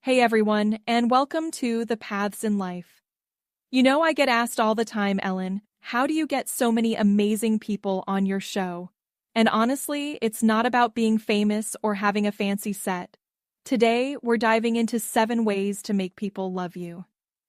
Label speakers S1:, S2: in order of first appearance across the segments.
S1: Hey everyone, and welcome to The Paths in Life. I get asked all the time, Ellen, how do you get so many amazing people on your show? And honestly, it's not about being famous or having a fancy set. Today, we're diving into 7 ways to make people love you.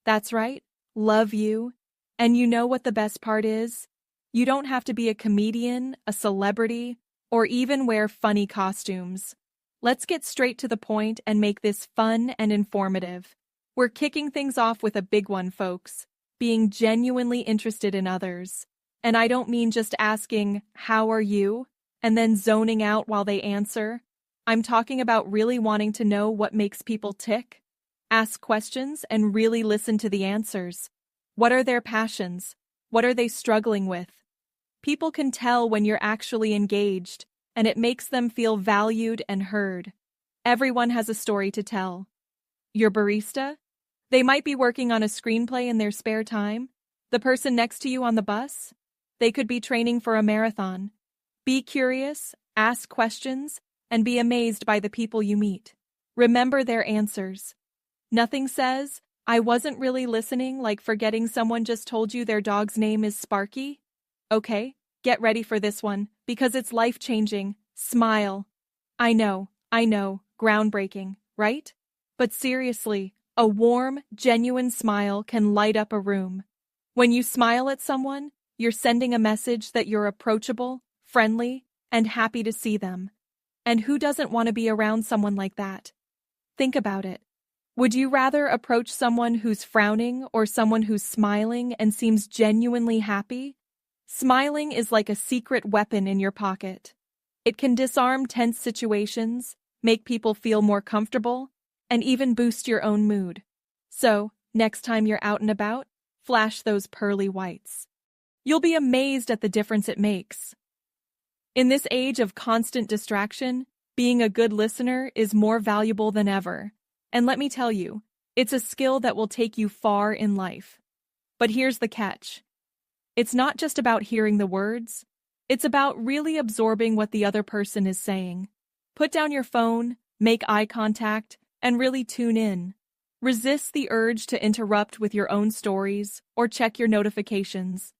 S1: That's right, love you. And you know what the best part is? You don't have to be a comedian, a celebrity, or even wear funny costumes. Let's get straight to the point and make this fun and informative. We're kicking things off with a big one, folks. Being genuinely interested in others. And I don't mean just asking, "How are you?" and then zoning out while they answer. I'm talking about really wanting to know what makes people tick. Ask questions and really listen to the answers. What are their passions? What are they struggling with? People can tell when you're actually engaged, and it makes them feel valued and heard. Everyone has a story to tell. Your barista? They might be working on a screenplay in their spare time. The person next to you on the bus? They could be training for a marathon. Be curious, ask questions, and be amazed by the people you meet. Remember their answers. Nothing says, "I wasn't really listening," like forgetting someone just told you their dog's name is Sparky. Okay, get ready for this one, because it's life-changing. Smile. I know, groundbreaking, right? But seriously, a warm, genuine smile can light up a room. When you smile at someone, you're sending a message that you're approachable, friendly, and happy to see them. And who doesn't want to be around someone like that? Think about it. Would you rather approach someone who's frowning or someone who's smiling and seems genuinely happy? Smiling is like a secret weapon in your pocket. It can disarm tense situations, make people feel more comfortable, and even boost your own mood. So, next time you're out and about, flash those pearly whites. You'll be amazed at the difference it makes. In this age of constant distraction, being a good listener is more valuable than ever. And let me tell you, it's a skill that will take you far in life. But here's the catch. It's not just about hearing the words. It's about really absorbing what the other person is saying. Put down your phone, make eye contact, and really tune in. Resist the urge to interrupt with your own stories or check your notifications.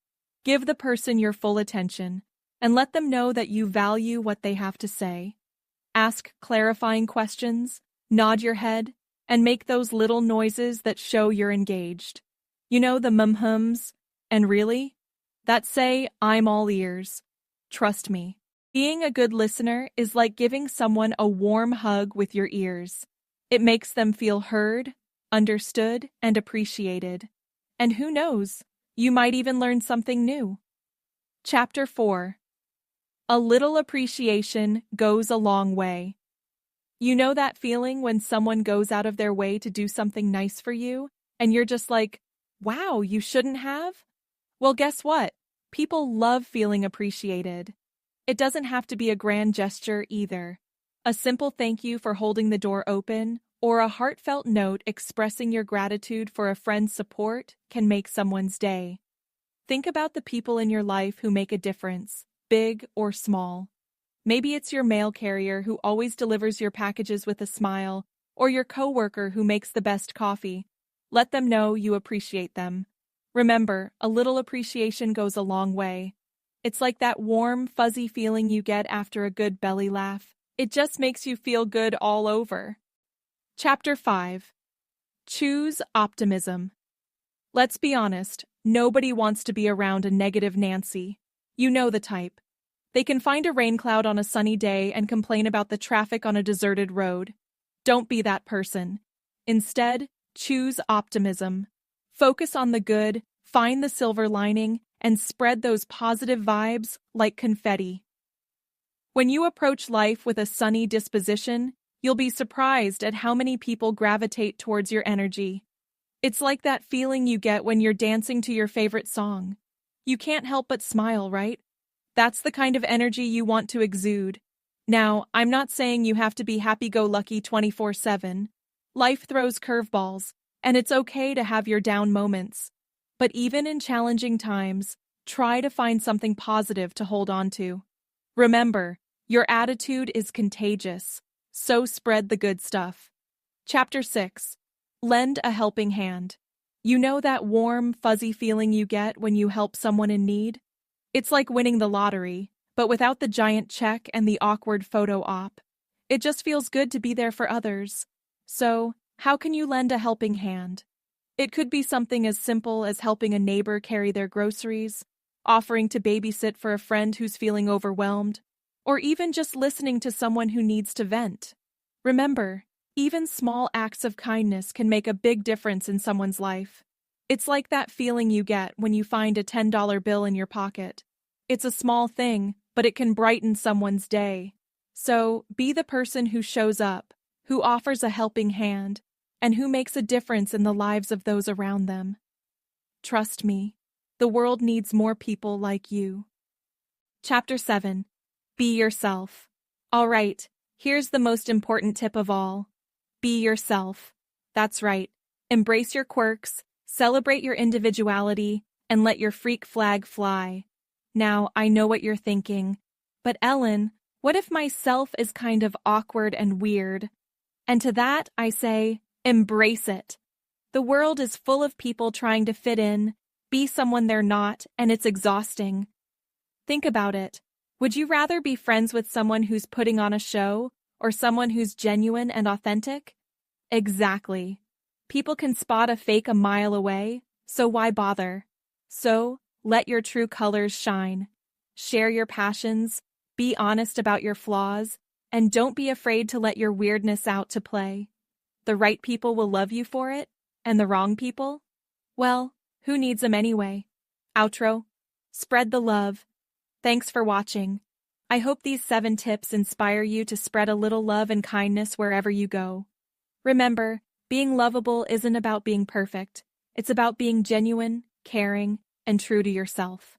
S1: Give the person your full attention and let them know that you value what they have to say. Ask clarifying questions, nod your head, and make those little noises that show you're engaged. You know, the hums and really? That say, "I'm all ears." Trust me. Being a good listener is like giving someone a warm hug with your ears. It makes them feel heard, understood, and appreciated. And who knows, you might even learn something new. Chapter 4. A little appreciation goes a long way. You know that feeling when someone goes out of their way to do something nice for you, and you're just like, "Wow, you shouldn't have?" Well, guess what? People love feeling appreciated. It doesn't have to be a grand gesture either. A simple thank you for holding the door open, or a heartfelt note expressing your gratitude for a friend's support can make someone's day. Think about the people in your life who make a difference, big or small. Maybe it's your mail carrier who always delivers your packages with a smile, or your coworker who makes the best coffee. Let them know you appreciate them. Remember, a little appreciation goes a long way. It's like that warm, fuzzy feeling you get after a good belly laugh. It just makes you feel good all over. Chapter 5. Choose optimism. Let's be honest, nobody wants to be around a negative Nancy. You know the type. They can find a rain cloud on a sunny day and complain about the traffic on a deserted road. Don't be that person. Instead, choose optimism. Focus on the good, find the silver lining, and spread those positive vibes like confetti. When you approach life with a sunny disposition, you'll be surprised at how many people gravitate towards your energy. It's like that feeling you get when you're dancing to your favorite song. You can't help but smile, right? That's the kind of energy you want to exude. Now, I'm not saying you have to be happy-go-lucky 24/7. Life throws curveballs, and it's okay to have your down moments. But even in challenging times, try to find something positive to hold on to. Remember, your attitude is contagious, so spread the good stuff. Chapter 6. Lend a helping hand. You know that warm, fuzzy feeling you get when you help someone in need? It's like winning the lottery, but without the giant check and the awkward photo op. It just feels good to be there for others. So, how can you lend a helping hand? It could be something as simple as helping a neighbor carry their groceries, offering to babysit for a friend who's feeling overwhelmed, or even just listening to someone who needs to vent. Remember, even small acts of kindness can make a big difference in someone's life. It's like that feeling you get when you find a $10 bill in your pocket. It's a small thing, but it can brighten someone's day. So, be the person who shows up, who offers a helping hand, and who makes a difference in the lives of those around them. Trust me, the world needs more people like you. Chapter 7. Be yourself. All right, here's the most important tip of all. Be yourself. That's right. Embrace your quirks, celebrate your individuality, and let your freak flag fly. Now, I know what you're thinking. But Ellen, what if my self is kind of awkward and weird? And to that, I say, embrace it. The world is full of people trying to fit in, be someone they're not, and it's exhausting. Think about it. Would you rather be friends with someone who's putting on a show, or someone who's genuine and authentic? Exactly. People can spot a fake a mile away, so why bother? So, let your true colors shine. Share your passions, be honest about your flaws, and don't be afraid to let your weirdness out to play. The right people will love you for it, and the wrong people? Well, who needs them anyway? Outro. Spread the love. Thanks for watching. I hope these 7 tips inspire you to spread a little love and kindness wherever you go. Remember, being lovable isn't about being perfect. It's about being genuine, caring, and true to yourself.